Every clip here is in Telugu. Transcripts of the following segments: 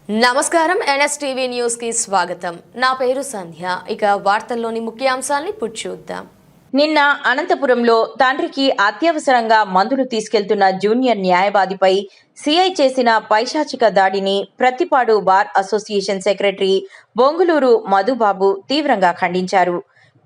నమస్కారం ఎన్ఎస్టీవీ న్యూస్ కి స్వాగతం. నా పేరు సంధ్య. ఇక వార్తల్లోని ముఖ్యాంశాలను ఇప్పుడు చూద్దాం. నిన్న అనంతపురంలో తండ్రికి అత్యవసరంగా మందులు తీసుకెళ్తున్న జూనియర్ న్యాయవాదిపై సిఐ చేసిన పైశాచిక దాడిని Prathipadu bar association secretary Bonguluru Madhubabu తీవ్రంగా ఖండించారు.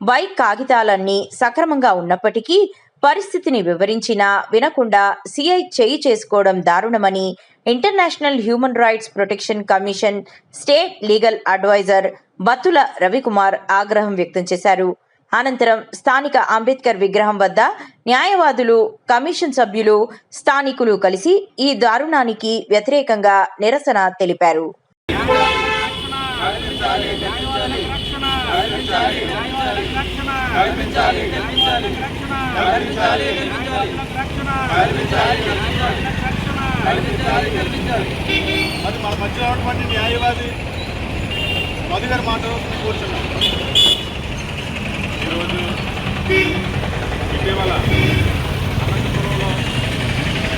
బైక్ కాగితాలన్నీ సక్రమంగా ఉన్నప్పటికీ పరిస్థితిని వివరించినా వినకుండా సిఐ చేయి చేసుకోవడం దారుణమని international human rights protection commission state legal advisor Battula Ravikumar ఆగ్రహం వ్యక్తం చేశారు. అనంతరం స్థానిక అంబేద్కర్ విగ్రహం వద్ద న్యాయవాదులు, కమిషన్ సభ్యులు, స్థానికులు కలిసి ఈ దారుణానికి వ్యతిరేకంగా నిరసన తెలిపారు. అది మన మధ్య ఉన్నటువంటి న్యాయవాది మధు గారు మాట్లాడుతూ కూర్చున్నాం. ఈరోజు ఇటీవల అనంతపురంలో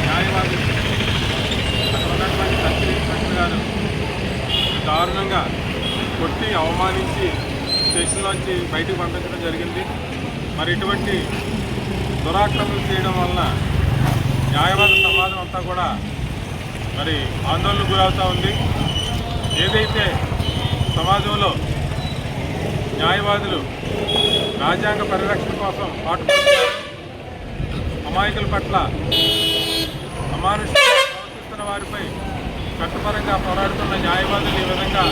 న్యాయవాది అక్కడ ఉన్నటువంటి సర్కిల్ ఇన్స్పెక్టర్ గారు దారుణంగా కొట్టి అవమానించి స్టేషన్లోంచి బయటకు పంపించడం జరిగింది. మరి ఇటువంటి దురాక్రమణలు చేయడం వలన న్యాయవాద సమాజం అంతా కూడా మరి ఆందోళనకు గురవుతూ ఉంది. ఏదైతే సమాజంలో న్యాయవాదులు రాజ్యాంగ పరిరక్షణ కోసం పాటుపడుతున్నారు, అమాయకుల పట్ల అమానుషంగా ప్రవర్తిస్తున్న వారిపై చట్టపరంగా పోరాడుతున్న న్యాయవాదులు ఈ విధంగా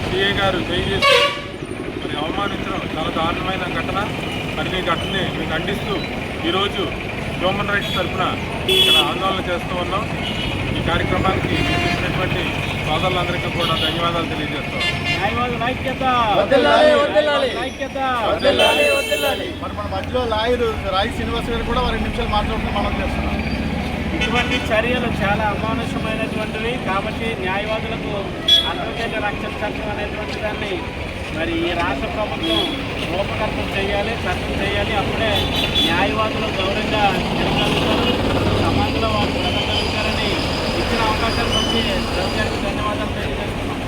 సిఐ గారు చేసి మరి అవమానించడం చాలా దారుణమైన ఘటన. మరి ఈ ఘటనని మేము ఖండిస్తూ ఈరోజు హ్యూమన్ రైట్స్ తరఫున ఇక్కడ ఆందోళన చేస్తూ ఉన్నాం. ఈ కార్యక్రమానికి చేసినటువంటి సోదరులందరికీ కూడా ధన్యవాదాలు తెలియజేస్తాం. మరి మన మధ్యలో లాయరు రాయి శ్రీనివాస్ గారు కూడా 2 నిమిషాలు మాట్లాడుతూ మనం చేస్తున్నాం. ఇటువంటి చర్యలు చాలా అమానుషమైనటువంటివి కాబట్టి న్యాయవాదులకు అంతర్జాతీయ రక్షణ చట్టం అనేటువంటి దాన్ని మరి ఈ రాష్ట్ర ప్రభుత్వం రూపకల్పన చేయాలి, చట్టం చేయాలి. అప్పుడే న్యాయవాదులు గౌరవంగా జరగలుగుతారు, సమాజంలో వారు జరగలుగుతారని ఇచ్చిన అవకాశాల నుంచి ప్రభుత్వానికి ధన్యవాదాలు తెలియజేస్తున్నాం.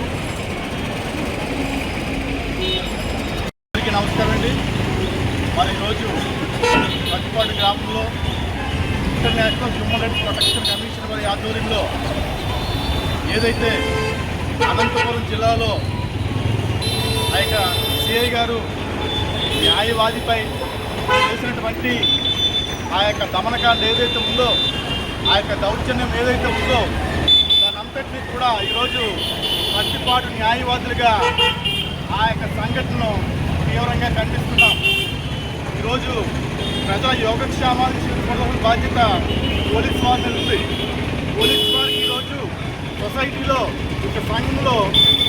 నమస్కారం అండి. మరి ఈరోజు ప్రతిపాడు గ్రామంలో international human rights protection commission వారి ఆధ్వర్యంలో ఏదైతే అనంతపురం జిల్లాలో ఆ యొక్క సిఐ గారు న్యాయవాదిపై చేసినటువంటి ఆ యొక్క దమనకాండ ఏదైతే ఉందో, ఆ యొక్క దౌర్జన్యం ఏదైతే ఉందో దానంతటినీ కూడా ఈరోజు ప్రతిపాటు న్యాయవాదులుగా ఆ యొక్క సంఘటనను తీవ్రంగా ఖండిస్తున్నాం. ఈరోజు ప్రజల యోగక్షేమాన్ని చూసుకోవాల్సిన బాధ్యత పోలీస్ వారి మీద ఉంది. పోలీస్ వారికి ఈరోజు సొసైటీలో ఒక సంఘంలో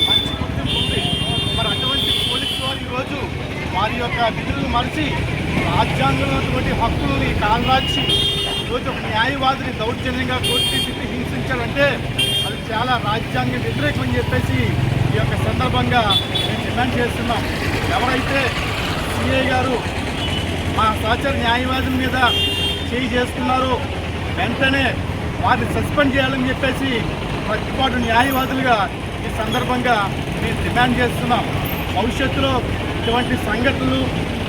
మంచి గుర్తింపు ఉంది. మరి అటువంటి పోలీస్ వారు ఈరోజు వారి యొక్క విధులను మరిచి రాజ్యాంగంలోటువంటి హక్కులని కాలరాచి ఈరోజు ఒక న్యాయవాదిని దౌర్జన్యంగా కొట్టి తిట్టి హింసించారంటే అది చాలా రాజ్యాంగ వ్యతిరేకం అని చెప్పేసి ఈ యొక్క సందర్భంగా మేము డిమాండ్ చేస్తున్నాం. ఎవరైతే సిఐ గారు మా సహచర న్యాయవాదుల మీద చేయి చేస్తున్నారో వెంటనే వారిని సస్పెండ్ చేయాలని చెప్పేసి ప్రతిపాటు న్యాయవాదులుగా ఈ సందర్భంగా మేము డిమాండ్ చేస్తున్నాం. భవిష్యత్తులో ఇటువంటి సంఘటనలు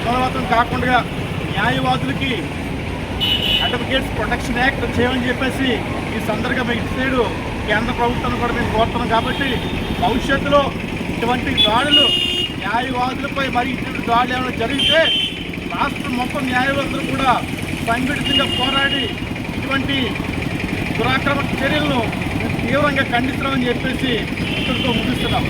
పునరావృతం కాకుండా న్యాయవాదులకి అడ్వకేట్స్ ప్రొటెక్షన్ యాక్ట్ చేయమని చెప్పేసి ఈ సందర్భంగా ఇటు సైడు కేంద్ర ప్రభుత్వాన్ని కూడా మేము కోరుతున్నాం. కాబట్టి భవిష్యత్తులో ఇటువంటి దాడులు న్యాయవాదులపై మరి ఇటువంటి దాడులు ఏమైనా జరిగితే రాష్ట్రం మొత్తం న్యాయవాదులు కూడా సంఘటితంగా పోరాడి ఇటువంటి దురాక్రమణ చర్యలను తీవ్రంగా ఖండిస్తున్నామని చెప్పేసి ఇతరులతో ముగిస్తున్నాం.